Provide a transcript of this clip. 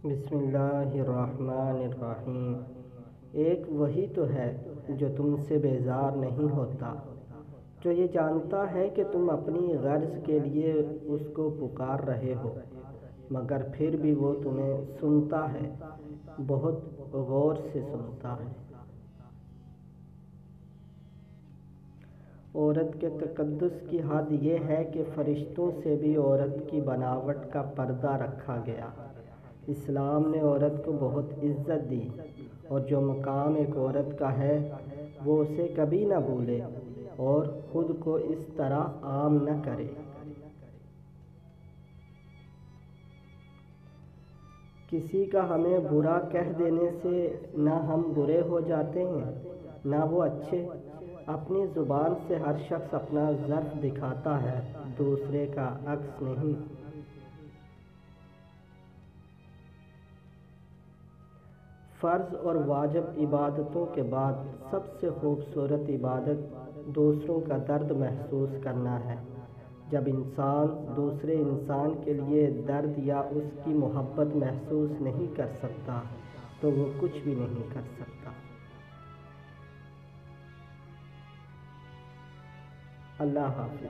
بسم اللہ الرحمن الرحیم۔ ایک وہی تو ہے جو تم سے بیزار نہیں ہوتا، جو یہ جانتا ہے کہ تم اپنی غرض کے لیے اس کو پکار رہے ہو، مگر پھر بھی وہ تمہیں سنتا ہے، بہت غور سے سنتا ہے۔ عورت کے تقدس کی حد یہ ہے کہ فرشتوں سے بھی عورت کی بناوٹ کا پردہ رکھا گیا۔ اسلام نے عورت کو بہت عزت دی، اور جو مقام ایک عورت کا ہے وہ اسے کبھی نہ بھولے اور خود کو اس طرح عام نہ کرے۔ کسی کا ہمیں برا کہہ دینے سے نہ ہم برے ہو جاتے ہیں نہ وہ اچھے۔ اپنی زبان سے ہر شخص اپنا ظرف دکھاتا ہے، دوسرے کا عکس نہیں۔ فرض اور واجب عبادتوں کے بعد سب سے خوبصورت عبادت دوسروں کا درد محسوس کرنا ہے۔ جب انسان دوسرے انسان کے لیے درد یا اس کی محبت محسوس نہیں کر سکتا تو وہ کچھ بھی نہیں کر سکتا۔ اللہ حافظ۔